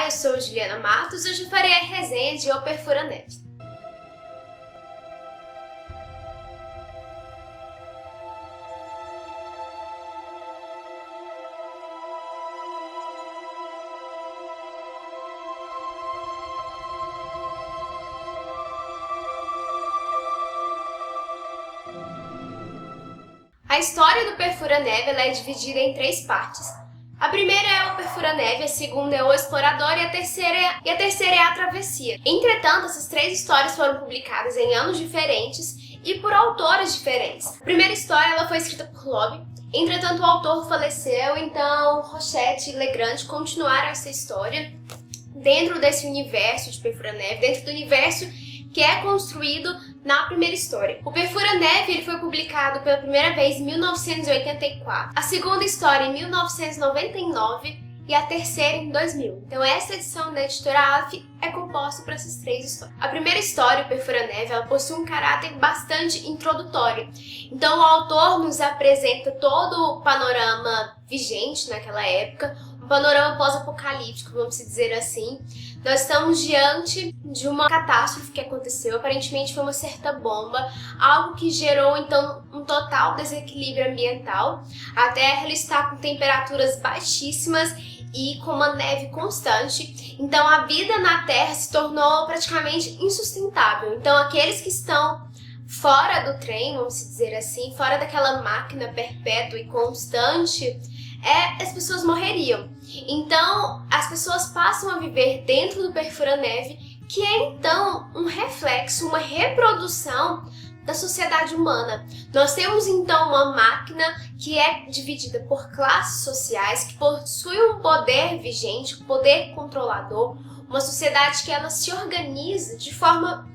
eu sou Juliana Matos e hoje eu farei a resenha de O Perfura-Neve. A história do Perfura-Neve é dividida em 3 partes. A primeira é o Perfura-Neve, a segunda é o Explorador e a terceira é a Travessia. Entretanto, essas 3 histórias foram publicadas em anos diferentes e por autores diferentes. A primeira história ela foi escrita por Loeb, entretanto o autor faleceu, então Rochette e Legrand continuaram essa história dentro desse universo de Perfura-Neve, dentro do universo que é construído na primeira história. O Perfura-Neve ele foi publicado pela primeira vez em 1984, a segunda história em 1999 e a terceira em 2000. Então essa edição da editora Aleph é composta por essas 3 histórias. A primeira história, o Perfura-Neve, ela possui um caráter bastante introdutório. Então o autor nos apresenta todo o panorama vigente naquela época, um panorama pós-apocalíptico, vamos dizer assim. Nós estamos diante de uma catástrofe que aconteceu, aparentemente foi uma certa bomba, algo que gerou então um total desequilíbrio ambiental. A Terra ela está com temperaturas baixíssimas e com uma neve constante, então a vida na Terra se tornou praticamente insustentável. Então aqueles que estão fora do trem, vamos dizer assim, fora daquela máquina perpétua e constante, as pessoas morreriam. Então, as pessoas passam a viver dentro do Perfura-Neve, que é então um reflexo, uma reprodução da sociedade humana. Nós temos então uma máquina que é dividida por classes sociais, que possui um poder vigente, um poder controlador, uma sociedade que ela se organiza de forma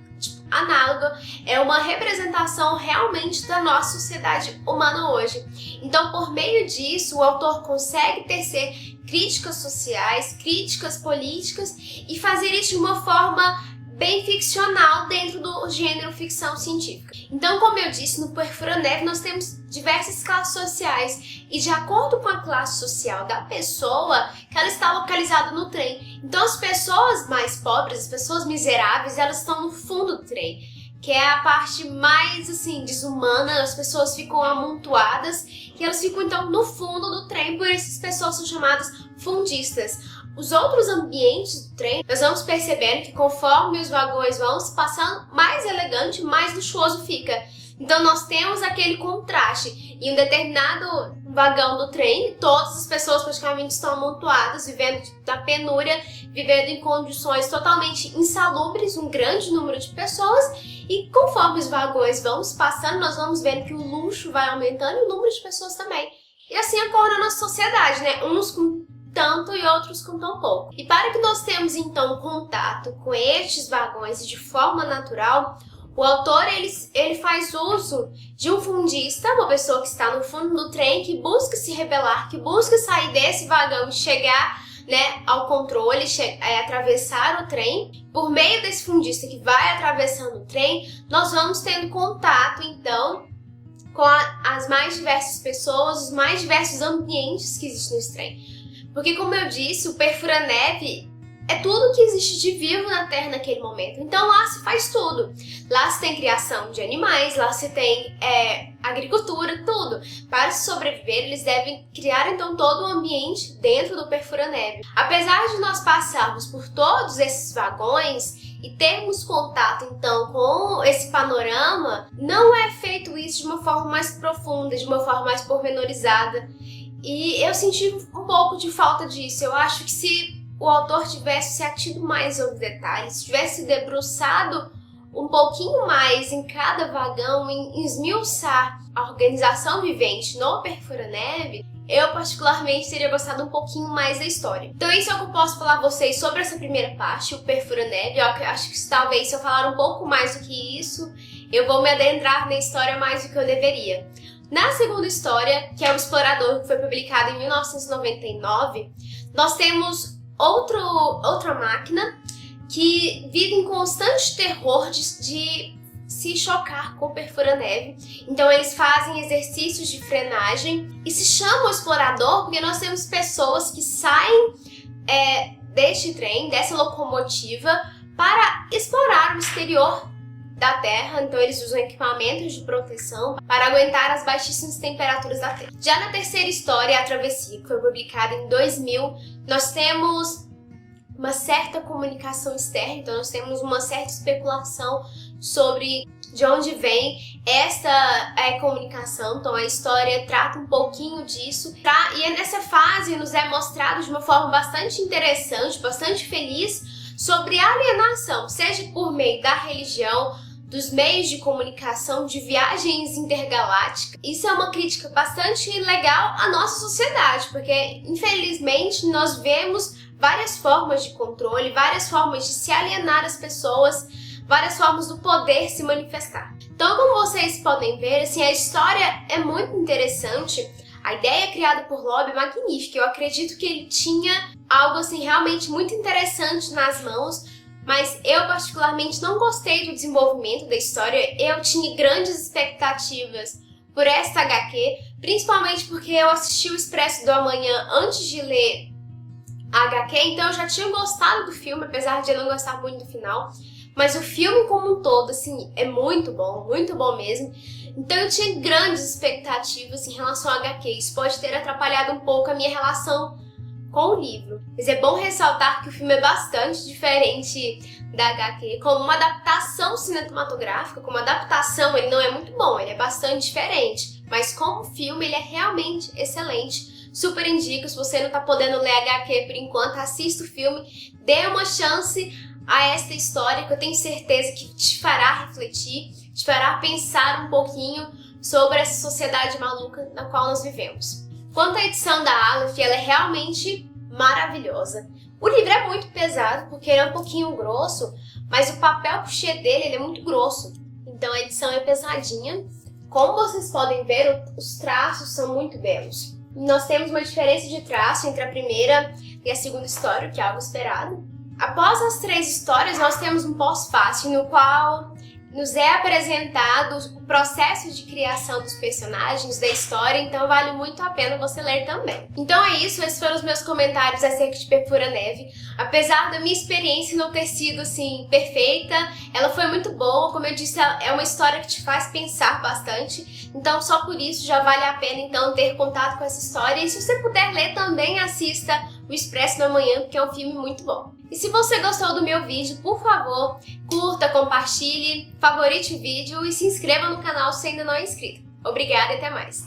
análoga, é uma representação realmente da nossa sociedade humana hoje. Então, por meio disso, o autor consegue tecer críticas sociais, críticas políticas e fazer isso de uma forma bem ficcional dentro do gênero ficção científica. Então, como eu disse, no Perfura-Neve nós temos diversas classes sociais e de acordo com a classe social da pessoa, que ela está localizada no trem. Então, as pessoas mais pobres, as pessoas miseráveis, elas estão no fundo do trem, que é a parte mais, assim, desumana. As pessoas ficam amontoadas e elas ficam, então, no fundo do trem, por isso as pessoas são chamadas fundistas. Os outros ambientes do trem, nós vamos percebendo que conforme os vagões vão se passando, mais elegante, mais luxuoso fica. Então nós temos aquele contraste. Em um determinado vagão do trem, todas as pessoas praticamente estão amontoadas, vivendo da penúria, vivendo em condições totalmente insalubres, um grande número de pessoas. E conforme os vagões vão se passando, nós vamos vendo que o luxo vai aumentando e o número de pessoas também. E assim ocorre na nossa sociedade, né? Uns com tanto e outros com tão pouco. E para que nós tenhamos então contato com estes vagões e de forma natural, o autor ele faz uso de um fundista, uma pessoa que está no fundo do trem, que busca se rebelar, que busca sair desse vagão e chegar, né, ao controle, atravessar o trem. Por meio desse fundista que vai atravessando o trem, nós vamos tendo contato então com as mais diversas pessoas, os mais diversos ambientes que existem nesse trem. Porque, como eu disse, o Perfura-Neve é tudo que existe de vivo na Terra naquele momento. Então lá se faz tudo. Lá se tem criação de animais, lá se tem agricultura, tudo. Para se sobreviver, eles devem criar então todo o ambiente dentro do Perfura-Neve. Apesar de nós passarmos por todos esses vagões e termos contato então com esse panorama, não é feito isso de uma forma mais profunda, de uma forma mais pormenorizada. E eu senti um pouco de falta disso. Eu acho que se o autor tivesse se atido mais aos detalhes, se tivesse debruçado um pouquinho mais em cada vagão, em esmiuçar a organização vivente no Perfura-Neve, eu particularmente teria gostado um pouquinho mais da história. Então isso é o que eu posso falar a vocês sobre essa primeira parte, o Perfura-Neve. Eu acho que talvez se eu falar um pouco mais do que isso, eu vou me adentrar na história mais do que eu deveria. Na segunda história, que é o Explorador, que foi publicada em 1999, nós temos outra máquina que vive em constante terror de se chocar com o Perfura-Neve. Então eles fazem exercícios de frenagem e se chamam Explorador porque nós temos pessoas que saem deste trem, dessa locomotiva, para explorar o exterior da Terra. Então eles usam equipamentos de proteção para aguentar as baixíssimas temperaturas da Terra. Já na terceira história, A Travessia, que foi publicada em 2000, nós temos uma certa comunicação externa, então nós temos uma certa especulação sobre de onde vem essa comunicação. Então a história trata um pouquinho disso, tá? E nessa fase nos é mostrado de uma forma bastante interessante, bastante feliz, sobre a alienação, seja por meio da religião, dos meios de comunicação, de viagens intergalácticas. Isso é uma crítica bastante legal à nossa sociedade, porque infelizmente nós vemos várias formas de controle, várias formas de se alienar as pessoas, várias formas do poder se manifestar. Então, como vocês podem ver, assim, a história é muito interessante. A ideia criada por Loeb é magnífica. Eu acredito que ele tinha algo assim realmente muito interessante nas mãos, mas eu particularmente não gostei do desenvolvimento da história. Eu tinha grandes expectativas por esta HQ, principalmente porque eu assisti o Expresso do Amanhã antes de ler a HQ, então eu já tinha gostado do filme, apesar de eu não gostar muito do final. Mas o filme como um todo, assim, é muito bom mesmo. Então eu tinha grandes expectativas em relação ao HQ. Isso pode ter atrapalhado um pouco a minha relação com o livro. Mas é bom ressaltar que o filme é bastante diferente da HQ. Como uma adaptação cinematográfica, como adaptação, ele não é muito bom, ele é bastante diferente. Mas como filme, ele é realmente excelente. Super indico, se você não tá podendo ler HQ por enquanto, assista o filme, dê uma chance a esta história que eu tenho certeza que te fará refletir, te fará pensar um pouquinho sobre essa sociedade maluca na qual nós vivemos. Quanto à edição da Aleph, ela é realmente maravilhosa. O livro é muito pesado porque ele é um pouquinho grosso, mas o papel couché dele ele é muito grosso. Então a edição é pesadinha. Como vocês podem ver, os traços são muito belos. Nós temos uma diferença de traço entre a primeira e a segunda história, que é algo esperado. Após as 3 histórias, nós temos um pós-fácil no qual nos é apresentado o processo de criação dos personagens, da história, então vale muito a pena você ler também. Então é isso, esses foram os meus comentários acerca de Perfura-Neve. Apesar da minha experiência não ter sido, assim, perfeita, ela foi muito boa. Como eu disse, é uma história que te faz pensar bastante, então só por isso já vale a pena, então, ter contato com essa história. E se você puder ler também, assista O Expresso do Amanhã, porque é um filme muito bom. E se você gostou do meu vídeo, por favor, curta, compartilhe, favorite o vídeo e se inscreva no canal se ainda não é inscrito. Obrigada e até mais!